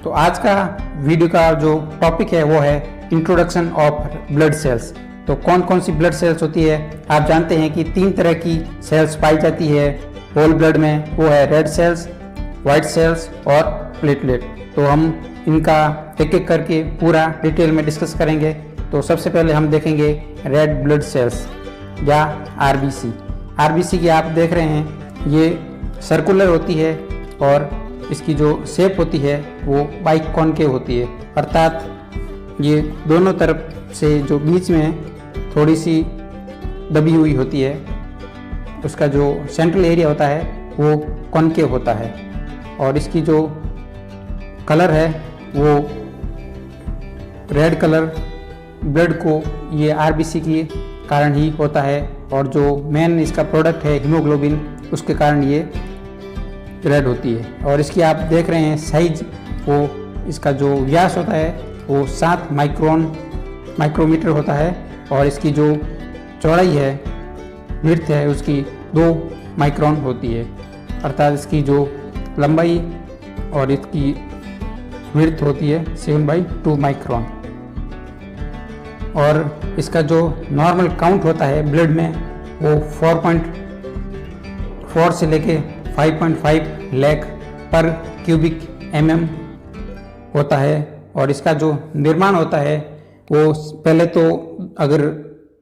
तो आज का वीडियो का जो टॉपिक है वो है इंट्रोडक्शन ऑफ ब्लड सेल्स। तो कौन कौन सी ब्लड सेल्स होती है, आप जानते हैं कि 3 तरह की सेल्स पाई जाती है होल ब्लड में, वो है रेड सेल्स, वाइट सेल्स और प्लेटलेट। तो हम इनका एक एक करके पूरा डिटेल में डिस्कस करेंगे। तो सबसे पहले हम देखेंगे रेड ब्लड सेल्स या आरबीसी। आरबीसी की आप देख रहे हैं ये सर्कुलर होती है और इसकी जो शेप होती है वो बाइकॉन्केव होती है, अर्थात ये दोनों तरफ से जो बीच में थोड़ी सी दबी हुई होती है, उसका जो सेंट्रल एरिया होता है वो कॉन्केव होता है। और इसकी जो कलर है वो रेड कलर ब्लड को ये आरबीसी के कारण ही होता है, और जो मेन इसका प्रोडक्ट है हीमोग्लोबिन, उसके कारण ये रेड होती है। और इसकी आप देख रहे हैं साइज, वो इसका जो व्यास होता है वो 7 माइक्रोमीटर होता है, और इसकी जो चौड़ाई है, विड्थ है, उसकी 2 माइक्रोन होती है, अर्थात इसकी जो लंबाई और इसकी विड्थ होती है 7/2 माइक्रोन। और इसका जो नॉर्मल काउंट होता है ब्लड में वो 4.4 से लेके 5.5 लाख पर क्यूबिक mm होता है। और इसका जो निर्माण होता है वो पहले तो अगर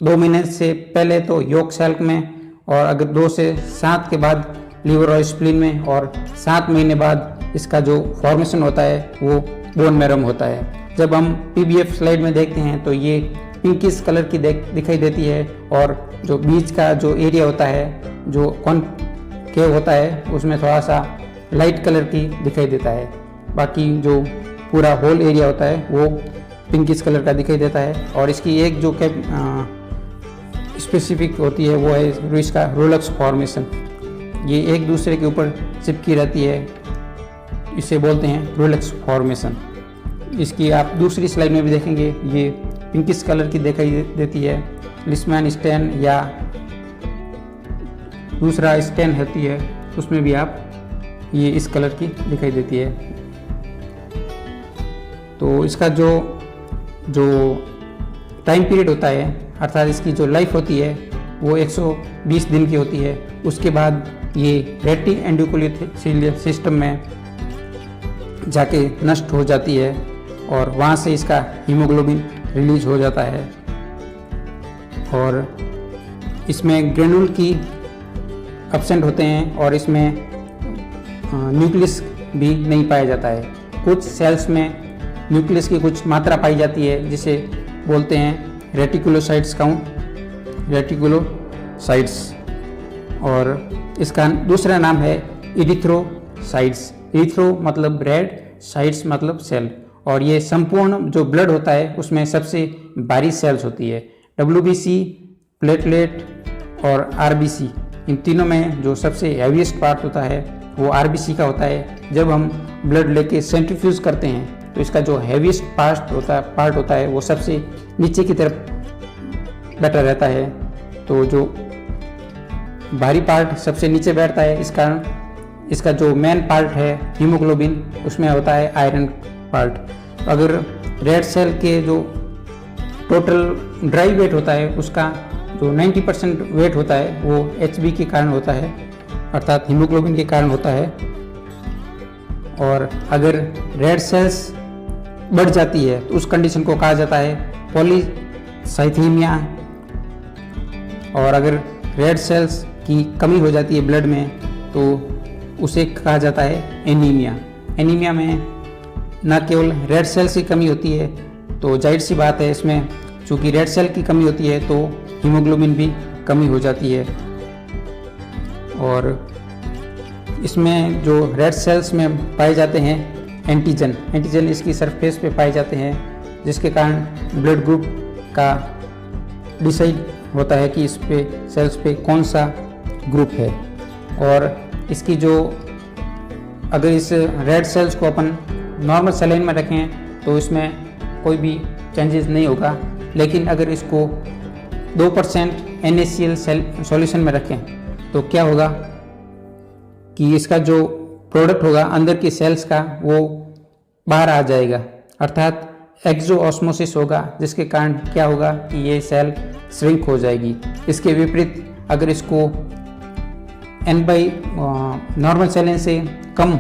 2 महीने से पहले तो यॉर्क सेल में, और अगर 2 से 7 के बाद लीवर और स्प्लीन में, और 7 महीने बाद इसका जो फॉर्मेशन होता है वो बोन मैरो होता है। जब हम पीबीएफ स्लाइड में देखते हैं तो ये पिंकिश कलर की दिखाई देती है, और जो बीच का जो एरिया होता है जो कॉन्केव होता है उसमें थोड़ा सा लाइट कलर की दिखाई देता है। बाकी जो पूरा होल एरिया होता है वो पिंकिश कलर का दिखाई देता है। और इसकी एक जो स्पेसिफिक होती है वो है इसका रोलेक्स फॉर्मेशन, ये एक दूसरे के ऊपर चिपकी रहती है, इसे बोलते हैं रोलेक्स फॉर्मेशन। इसकी आप दूसरी स्लाइड में भी देखेंगे, ये पिंकिश कलर की दिखाई देती है। लिस्मैन स्टेन या दूसरा स्टेन होती है, उसमें भी आप ये इस कलर की दिखाई देती है। तो इसका जो टाइम पीरियड होता है, अर्थात इसकी जो लाइफ होती है वो 120 दिन की होती है। उसके बाद ये रेटी एंडोथेलियल सिस्टम में जाके नष्ट हो जाती है, और वहाँ से इसका हीमोग्लोबिन रिलीज हो जाता है। और इसमें ग्रेनुल की एब्सेंट होते हैं, और इसमें न्यूक्लियस भी नहीं पाया जाता है। कुछ सेल्स में न्यूक्लियस की कुछ मात्रा पाई जाती है, जिसे बोलते हैं रेटिकुलोसाइट्स काउंट, रेटिकुलोसाइट्स। और इसका दूसरा नाम है इरिथ्रोसाइट्स। इरिथ्रो मतलब रेड, साइट्स मतलब सेल। और ये संपूर्ण जो ब्लड होता है उसमें सबसे भारी सेल्स होती है। WBC, प्लेटलेट और RBC, इन तीनों में जो सबसे हैवीएस्ट पार्ट होता है वो RBC का होता है। जब हम ब्लड लेके सेंट्रीफ्यूज करते हैं तो इसका जो हैवीएस्ट पार्ट होता है वो सबसे नीचे की तरफ बैठा रहता है। तो जो भारी पार्ट सबसे नीचे बैठता है, इस कारण इसका जो मेन पार्ट है हीमोग्लोबिन, उसमें होता है आयरन पार्ट। अगर रेड सेल के जो टोटल ड्राई वेट होता है उसका जो 90% वेट होता है वो HB के कारण होता है, अर्थात हीमोग्लोबिन के कारण होता है। और अगर रेड सेल्स बढ़ जाती है तो उस कंडीशन को कहा जाता है पॉलीसाइथीमिया। और अगर रेड सेल्स की कमी हो जाती है ब्लड में तो उसे कहा जाता है एनीमिया। एनीमिया में न केवल रेड सेल्स की कमी होती है, तो जाहिर सी बात है इसमें चूँकि रेड सेल की कमी होती है तो हीमोग्लोबिन भी कमी हो जाती है। और इसमें जो रेड सेल्स में पाए जाते हैं एंटीजन इसकी सरफेस पे पाए जाते हैं, जिसके कारण ब्लड ग्रुप का डिसाइड होता है कि इस पे सेल्स पे कौन सा ग्रुप है। और इसकी जो अगर इस रेड सेल्स को अपन नॉर्मल सलाइन में रखें तो इसमें कोई भी चेंजेस नहीं होगा, लेकिन अगर इसको 2% NaCl सॉल्यूशन में रखें तो क्या होगा कि इसका जो प्रोडक्ट होगा अंदर की सेल्स का वो बाहर आ जाएगा, अर्थात एक्सोऑस्मोसिस होगा, जिसके कारण क्या होगा कि ये सेल श्रिंक हो जाएगी। इसके विपरीत अगर इसको नॉर्मल सेल से कम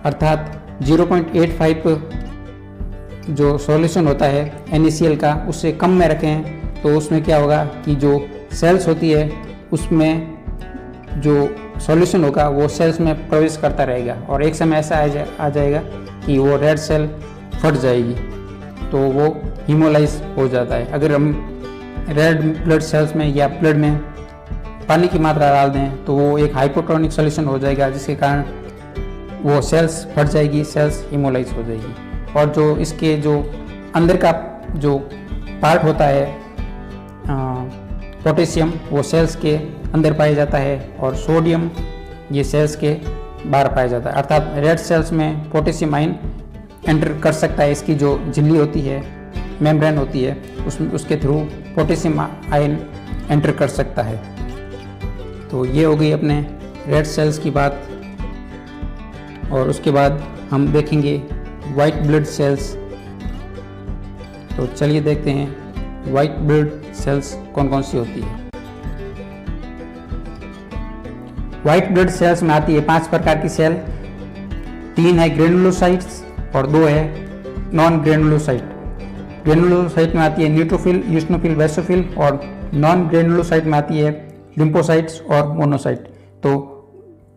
अर्थात 0.85 जो सॉल्यूशन होता है NaCl का उससे कम में रखें तो उसमें क्या होगा कि जो सेल्स होती है उसमें जो सॉल्यूशन होगा वो सेल्स में प्रवेश करता रहेगा और एक समय ऐसा आ जाएगा कि वो रेड सेल फट जाएगी तो वो हीमोलाइज हो जाता है। अगर हम रेड ब्लड सेल्स में या ब्लड में पानी की मात्रा डाल दें तो वो एक हाइपोटोनिक सॉल्यूशन हो जाएगा, जिसके कारण वो सेल्स फट जाएगी, सेल्स हीमोलाइज हो जाएगी। और जो इसके जो अंदर का जो पार्ट होता है पोटेशियम वो सेल्स के अंदर पाया जाता है और सोडियम ये सेल्स के बाहर पाया जाता है, अर्थात रेड सेल्स में पोटेशियम आयन एंटर कर सकता है। इसकी जो झिल्ली होती है, मेम्ब्रेन होती है, उसके थ्रू पोटेशियम आयन एंटर कर सकता है। तो ये हो गई अपने रेड सेल्स की बात। और उसके बाद हम देखेंगे वाइट ब्लड सेल्स। तो चलिए देखते हैं वाइट ब्लड सेल्स कौन कौन सी होती है। वाइट ब्लड सेल्स में आती है 5 प्रकार की सेल, 3 है ग्रेनुलोसाइट्स और 2 है नॉन ग्रेनुलोसाइट। ग्रेनुलोसाइट में आती है न्यूट्रोफिल, यूस्नोफिल, बेसोफिल और नॉन ग्रेनुलोसाइट में आती है लिम्फोसाइट्स और मोनोसाइट। तो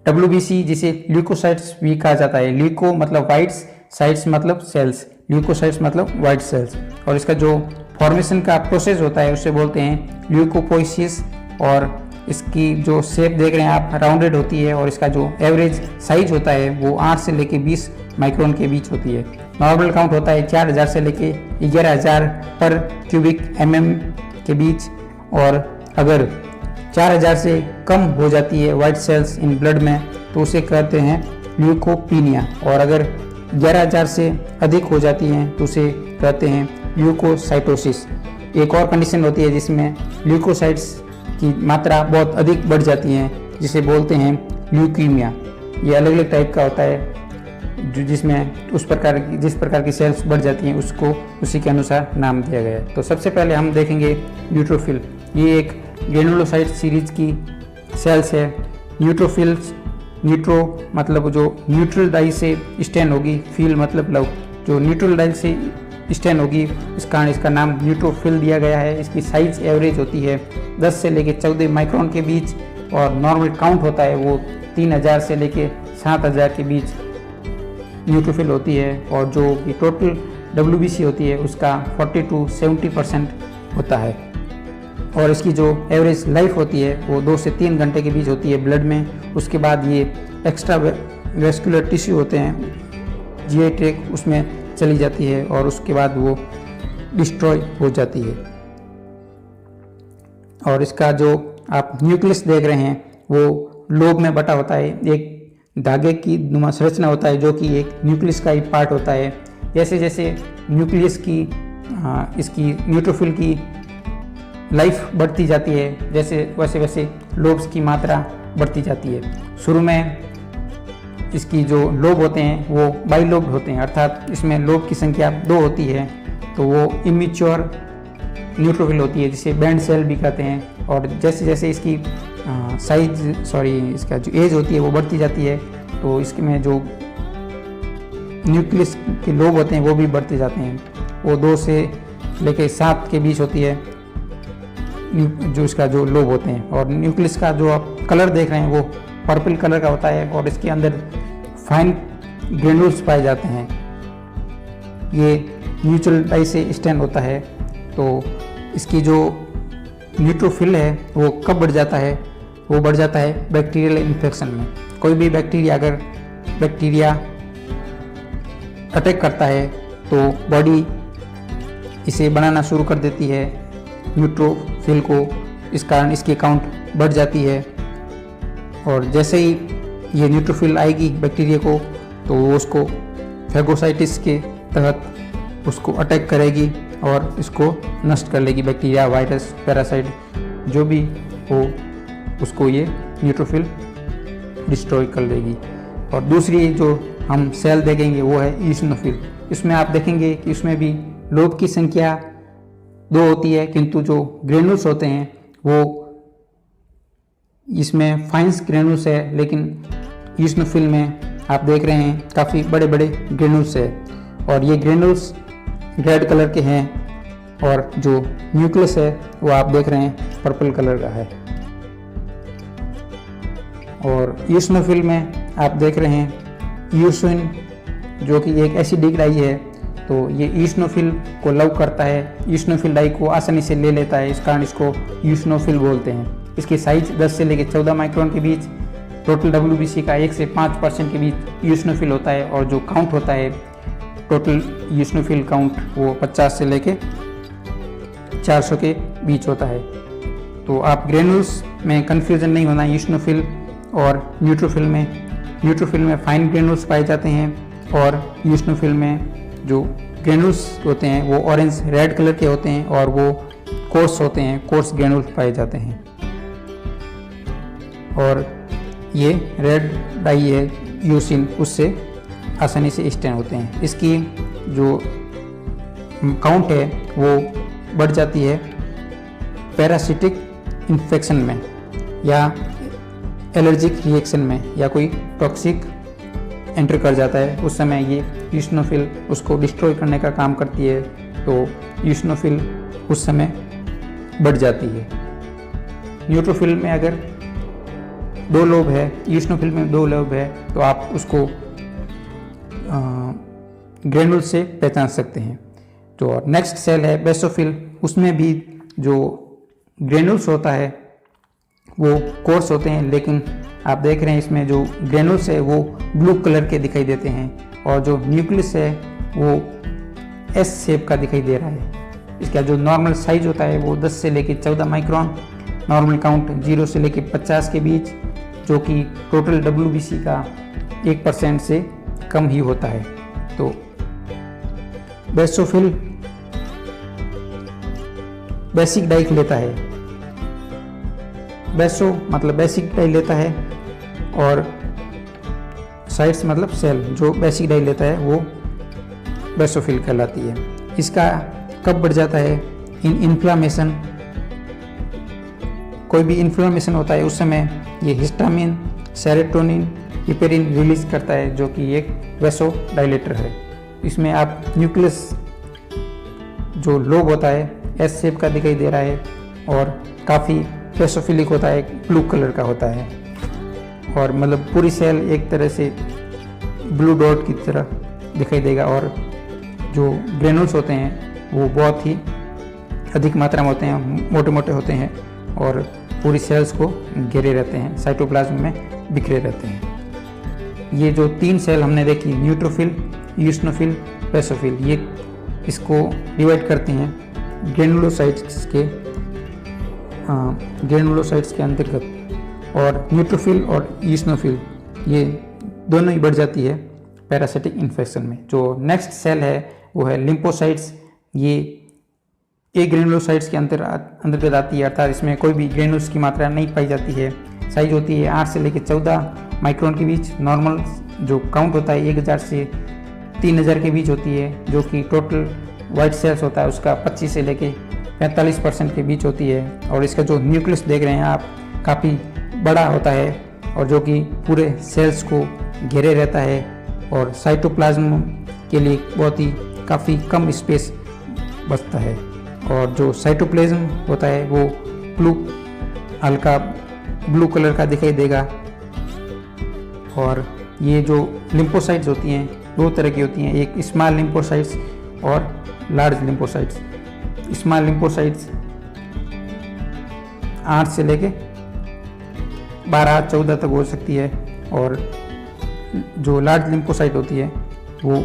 WBC जिसे ल्यूकोसाइट्स भी कहा जाता है। ल्यूको मतलब वाइट्स, साइट्स मतलब सेल्स, ल्यूकोसाइट्स मतलब वाइट सेल्स। और इसका जो फॉर्मेशन का प्रोसेस होता है उसे बोलते हैं ल्यूकोपोइसिस। और इसकी जो शेप देख रहे हैं आप राउंडेड होती है और इसका जो एवरेज साइज होता है वो 8 से लेके 20 माइक्रोन के बीच होती है। नॉर्मल काउंट होता है 4000 से लेके 11000 पर क्यूबिक mm के बीच। और अगर 4000 से कम हो जाती है वाइट सेल्स इन ब्लड में तो उसे कहते हैं ल्यूकोपीनिया। और अगर 11000 से अधिक हो जाती हैं तो उसे कहते हैं ल्यूकोसाइटोसिस। एक और कंडीशन होती है जिसमें ल्यूकोसाइट्स की मात्रा बहुत अधिक बढ़ जाती है, जिसे बोलते हैं ल्यूकीमिया। ये अलग अलग टाइप का होता है जो जिस प्रकार की सेल्स बढ़ जाती हैं उसको उसी के अनुसार नाम दिया गया है। तो सबसे पहले हम देखेंगे न्यूट्रोफिल। ये एक ग्रेनुलोसाइट सीरीज की सेल्स है। न्यूट्रोफिल्स, न्यूट्रो मतलब जो न्यूट्रल डाई से स्टैंड होगी, फिल मतलब लव, जो न्यूट्रल डाई से स्टैंड होगी इस कारण इसका नाम न्यूट्रोफिल दिया गया है। इसकी साइज एवरेज होती है 10 से लेके 14 माइक्रोन के बीच और नॉर्मल काउंट होता है वो 3000 से लेके 7000 के बीच न्यूट्रोफिल होती है। और जो कि टोटल WBC होती है उसका 40 to 70% होता है। और इसकी जो एवरेज लाइफ होती है वो 2 से 3 घंटे के बीच होती है ब्लड में। उसके बाद ये एक्स्ट्रा वेस्कुलर टिश्यू होते हैं, GI ट्रैक्ट, उसमें चली जाती है और उसके बाद वो डिस्ट्रॉय हो जाती है। और इसका जो आप न्यूक्लियस देख रहे हैं वो लोब में बटा होता है, एक धागे की नुमा संरचना होता है जो कि एक न्यूक्लियस का ही पार्ट होता है। जैसे जैसे न्यूक्लियस की इसकी न्यूट्रोफिल की लाइफ बढ़ती जाती है वैसे वैसे लोब्स की मात्रा बढ़ती जाती है। शुरू में इसकी जो लोब होते हैं वो बाइलोब होते हैं, अर्थात इसमें लोब की संख्या 2 होती है। तो वो इमेच्योर न्यूट्रोफिल होती है जिसे बैंड सेल भी कहते हैं। और जैसे जैसे इसकी इसका जो एज होती है वो बढ़ती जाती है तो इसमें जो न्यूक्लियस के लोब होते हैं वो भी बढ़ते जाते हैं। वो 2 से लेकर 7 के बीच होती है जो इसका जो लोब होते हैं। और न्यूक्लियस का जो आप कलर देख रहे हैं वो पर्पल कलर का होता है और इसके अंदर फाइन ग्रेन्यूल्स पाए जाते हैं। ये न्यूट्रल डाई से स्टैंड होता है। तो इसकी जो न्यूट्रोफिल है वो कब बढ़ जाता है? वो बढ़ जाता है बैक्टीरियल इन्फेक्शन में। कोई भी बैक्टीरिया अटैक करता है तो बॉडी इसे बनाना शुरू कर देती है न्यूट्रोफिल को, इस कारण इसकी काउंट बढ़ जाती है। और जैसे ही ये न्यूट्रोफिल आएगी बैक्टीरिया को तो वो उसको फैगोसाइटिस के तहत उसको अटैक करेगी और इसको नष्ट कर लेगी। बैक्टीरिया, वायरस, पैरासाइट जो भी हो उसको ये न्यूट्रोफिल डिस्ट्रॉय कर लेगी। और दूसरी जो हम सेल देखेंगे वो है ईओसिनोफिल। इसमें आप देखेंगे कि उसमें भी लोब की संख्या 2 होती है, किंतु जो ग्रेनुल्स होते हैं वो इसमें फाइन्स ग्रेनुल्स है, लेकिन ईओसिनोफिल में आप देख रहे हैं काफ़ी बड़े बड़े ग्रेनुल्स है और ये ग्रेनुल्स रेड कलर के हैं और जो न्यूक्लियस है वो आप देख रहे हैं पर्पल कलर का है। और ईओसिनोफिल में आप देख रहे हैं ईओसिन जो कि एक एसिडिक डाई है, तो ये ईओसिनोफिल को लव करता है, ईओसिनोफिल डाई को आसानी से ले लेता है, इस कारण इसको ईओसिनोफिल बोलते हैं। इसकी साइज 10 से लेकर 14 माइक्रोन के बीच, टोटल WBC का 1 से 5% के बीच ईओसिनोफिल होता है और जो काउंट होता है टोटल ईओसिनोफिल काउंट वो 50 से लेके 400 के बीच होता है। तो आप ग्रेनुल्स में कन्फ्यूज़न नहीं होना ईओसिनोफिल और न्यूट्रोफिल में। न्यूट्रोफिल में फाइन ग्रेनुल्स पाए जाते हैं और ईओसिनोफिल में जो ग्रेनुल्स होते हैं वो ऑरेंज रेड कलर के होते हैं और वो कोर्स होते हैं, कोर्स ग्रेनुल्स पाए जाते हैं। और ये रेड डाई है ईओसिन, उससे आसानी से स्टेन होते हैं। इसकी जो काउंट है वो बढ़ जाती है पैरासिटिक इन्फेक्शन में या एलर्जिक रिएक्शन में या कोई टॉक्सिक एंटर कर जाता है, उस समय ये ईओसिनोफिल उसको डिस्ट्रॉय करने का काम करती है, तो ईओसिनोफिल उस समय बढ़ जाती है। न्यूट्रोफिल में अगर 2 लोब है, ईओसिनोफिल में 2 लोब है, तो आप उसको ग्रेनुल से पहचान सकते हैं। तो नेक्स्ट सेल है बेसोफिल, उसमें भी जो ग्रेनुल्स होता है वो कोर्स होते हैं, लेकिन आप देख रहे हैं इसमें जो ग्रेनुल्स है वो ब्लू कलर के दिखाई देते हैं और जो न्यूक्लियस है वो एस शेप का दिखाई दे रहा है। इसका जो नॉर्मल साइज होता है वो 10 से लेकर 14 माइक्रोन, नॉर्मल काउंट 0 से लेकर 50 के बीच, जो कि टोटल WBC का 1% से कम ही होता है। तो बेसोफिल बेसिक डाई लेता है, बेसो मतलब बेसिक डाई लेता है और साइड्स मतलब सेल, जो बेसिक डाई लेता है वो बेसोफिल कहलाती है। इसका कब बढ़ जाता है? इन इन्फ्लामेशन, कोई भी इन्फ्लामेशन होता है उस समय ये हिस्टामिन, सेरोटोनिन, हिपेरिन रिलीज करता है, जो कि एक वेसो डायलेटर है। इसमें आप न्यूक्लियस जो लोब होता है एस शेप का दिखाई दे रहा है और काफ़ी बेसोफिलिक होता है, ब्लू कलर का होता है और मतलब पूरी सेल एक तरह से ब्लू डॉट की तरह दिखाई देगा और जो ग्रेनुल्स होते हैं वो बहुत ही अधिक मात्रा में होते हैं, मोटे मोटे होते हैं और पूरी सेल्स को घेरे रहते हैं, साइटोप्लाज्म में बिखरे रहते हैं। ये जो 3 सेल हमने देखी, न्यूट्रोफिल, ईओसिनोफिल, बेसोफिल, ये इसको डिवाइड करते हैं ग्रेनुलोसाइट्स के अंतर्गत। और न्यूट्रोफिल और ईओसिनोफिल ये दोनों ही बढ़ जाती है पैरासिटिक इन्फेक्शन में। जो नेक्स्ट सेल है वो है लिम्फोसाइट्स, ये ए ग्रेनुलोसाइट्स के अंतर्गत आती है, अर्थात इसमें कोई भी ग्रेनुल्स की मात्रा नहीं पाई जाती है। साइज होती है 8 से लेकर 14 माइक्रोन के बीच, नॉर्मल जो काउंट होता है 1000 से 3000 के बीच होती है, जो कि टोटल वाइट सेल्स होता है उसका 25 से लेकर 45% के बीच होती है। और इसका जो न्यूक्लियस देख रहे हैं आप काफ़ी बड़ा होता है और जो कि पूरे सेल्स को घेरे रहता है और साइटोप्लाज्म के लिए बहुत ही काफ़ी कम स्पेस बचता है। और जो साइटोप्लाज्म होता है वो हल्का ब्लू कलर का दिखाई देगा। और ये जो लिम्फोसाइट्स होती हैं 2 तरह की होती हैं, एक स्मॉल लिम्फोसाइट्स और लार्ज लिम्फोसाइट्स। स्मॉल लिम्फोसाइट्स 8 से लेके 12-14 तक हो सकती है और जो लार्ज लिम्फोसाइट होती है वो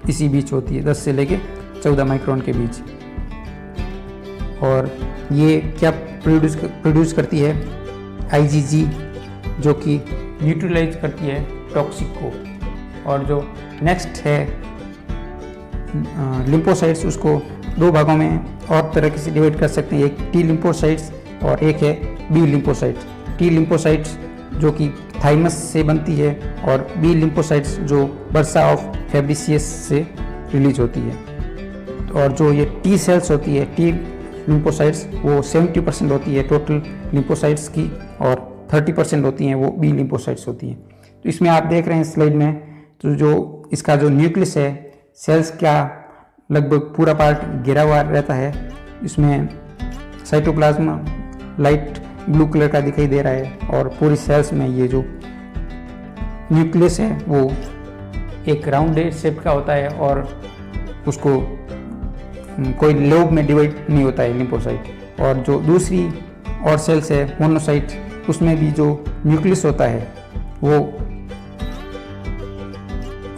इसी बीच होती है, 10 से लेके 14 माइक्रोन के बीच। और ये क्या प्रोड्यूस करती है? IgG, जो कि न्यूट्रलाइज करती है टॉक्सिक को। और जो नेक्स्ट है लिम्फोसाइट्स, उसको 2 भागों में और तरह से डिवाइड कर सकते हैं, एक टी लिम्फोसाइट्स और एक है बी लिम्फोसाइट्स। टी लिम्फोसाइट्स जो कि थाइमस से बनती है, और बी लिम्फोसाइट्स जो बर्सा ऑफ फैब्रिसियस से रिलीज होती है। और जो ये टी सेल्स होती है, टी लिम्फोसाइट्स, वो 70% होती है टोटल लिम्फोसाइट्स की, और 30% होती हैं वो बी लिम्फोसाइट्स होती हैं। तो इसमें आप देख रहे हैं स्लाइड में, तो जो इसका जो न्यूक्लियस है, सेल्स का लगभग पूरा पार्ट घिरा हुआ रहता है। इसमें साइटोप्लाज्म लाइट ब्लू कलर का दिखाई दे रहा है, और पूरी सेल्स में ये जो न्यूक्लियस है वो एक राउंडेड शेप का होता है, और उसको कोई लोब में डिवाइड नहीं होता है लिम्फोसाइट। और जो दूसरी और सेल्स है मोनोसाइट, उसमें भी जो न्यूक्लियस होता है वो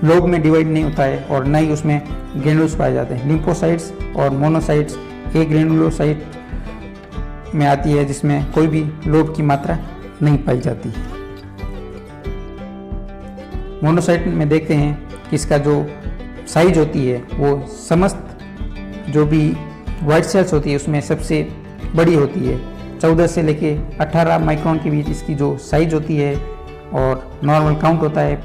लोब में डिवाइड नहीं होता है, और न ही उसमें ग्रेनुल्स पाए जाते हैं। लिम्फोसाइट्स और मोनोसाइट्स एक ग्रेनुलोसाइट में आती है, जिसमें कोई भी लोब की मात्रा नहीं पाई जाती है। मोनोसाइट में देखते हैं कि इसका जो साइज होती है वो समस्त जो भी वाइट सेल्स होती है उसमें सबसे बड़ी होती है। 14 से लेके 18 माइक्रोन के बीच इसकी जो साइज होती है, और नॉर्मल काउंट होता है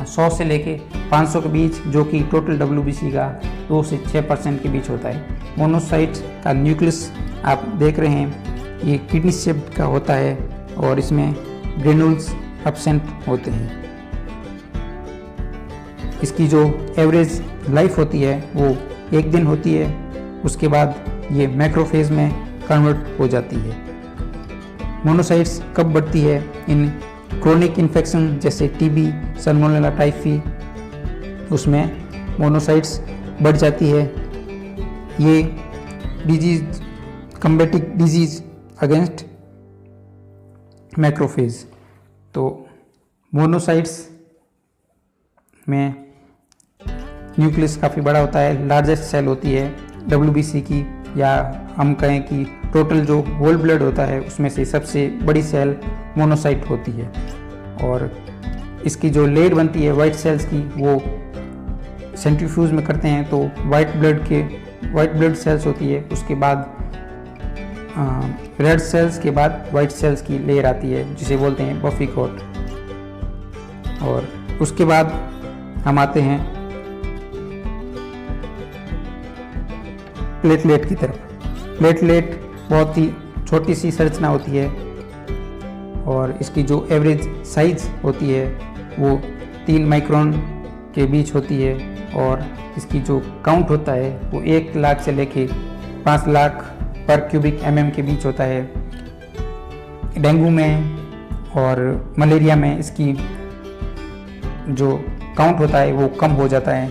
100 से लेके 500 के बीच, जो कि टोटल WBC का 2 से 6% के बीच होता है। मोनोसाइट का न्यूक्लियस आप देख रहे हैं, ये किडनी शेप्ड का होता है, और इसमें ग्रेनुल्स एब्सेंट होते हैं। इसकी जो एवरेज लाइफ होती है वो 1 दिन होती है, उसके बाद ये मैक्रोफेज में कन्वर्ट हो जाती है। मोनोसाइट्स कब बढ़ती है? इन क्रोनिक इन्फेक्शन जैसे टीबी, सल्मोनेला टाइफी, उसमें मोनोसाइट्स बढ़ जाती है। ये डिजीज कम्बेटिक डिजीज अगेंस्ट मैक्रोफेज। तो मोनोसाइट्स में न्यूक्लियस काफ़ी बड़ा होता है, लार्जेस्ट सेल होती है WBC की, या हम कहें कि टोटल जो होल ब्लड होता है उसमें से सबसे बड़ी सेल मोनोसाइट होती है। और इसकी जो लेयर बनती है वाइट सेल्स की, वो सेंट्रीफ्यूज में करते हैं, तो वाइट ब्लड सेल्स होती है, उसके बाद रेड सेल्स के बाद वाइट सेल्स की लेयर आती है, जिसे बोलते हैं बफी कोट। और उसके बाद हम आते हैं प्लेटलेट की तरफ। प्लेटलेट बहुत ही छोटी सी संरचना होती है, और इसकी जो एवरेज साइज होती है वो 3 माइक्रोन के बीच होती है, और इसकी जो काउंट होता है वो 1 लाख से लेके 5 लाख पर क्यूबिक mm के बीच होता है। डेंगू में और मलेरिया में इसकी जो काउंट होता है वो कम हो जाता है,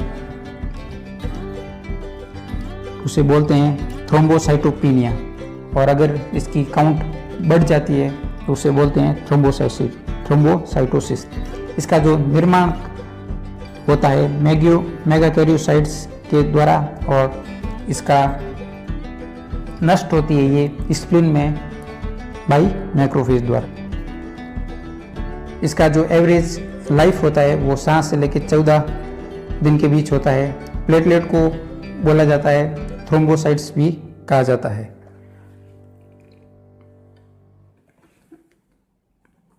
उसे बोलते हैं थ्रोम्बोसाइटोपिनिया। और अगर इसकी काउंट बढ़ जाती है तो उसे बोलते हैं थ्रोम्बोसाइटोसिस। इसका जो निर्माण होता है मेगाकैरियोसाइट्स के द्वारा, और इसका नष्ट होती है ये स्प्लीन में बाई मैक्रोफेज द्वारा। इसका जो एवरेज लाइफ होता है वो 7 से लेकर 14 दिन के बीच होता है। प्लेटलेट को बोला जाता है थ्रोम्बोसाइट्स भी कहा जाता है।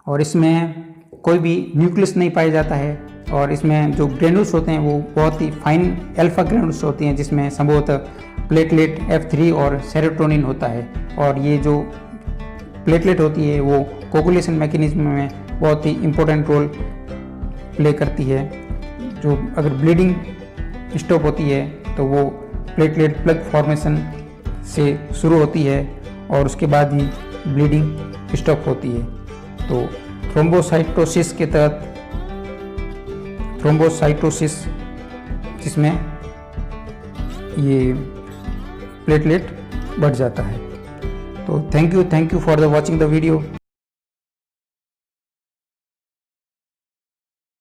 और इसमें कोई भी न्यूक्लियस नहीं पाया जाता है, और इसमें जो ग्रेनुल्स होते हैं वो बहुत ही फाइन अल्फा ग्रेनुल्स होते हैं, जिसमें संभवतः प्लेटलेट F3 और सेरोटोनिन होता है। और ये जो प्लेटलेट होती है वो कोगुलेशन मैकेनिज्म में बहुत ही इम्पोर्टेंट रोल प्ले करती है। जो अगर ब्लीडिंग स्टॉप होती है तो वो प्लेटलेट प्लग फॉर्मेशन से शुरू होती है, और उसके बाद ही ब्लीडिंग स्टॉप होती है। तो थ्रोम्बोसाइटोसिस के तहत थ्रोम्बोसाइटोसिस जिसमें ये प्लेटलेट बढ़ जाता है। तो thank you for the watching the video.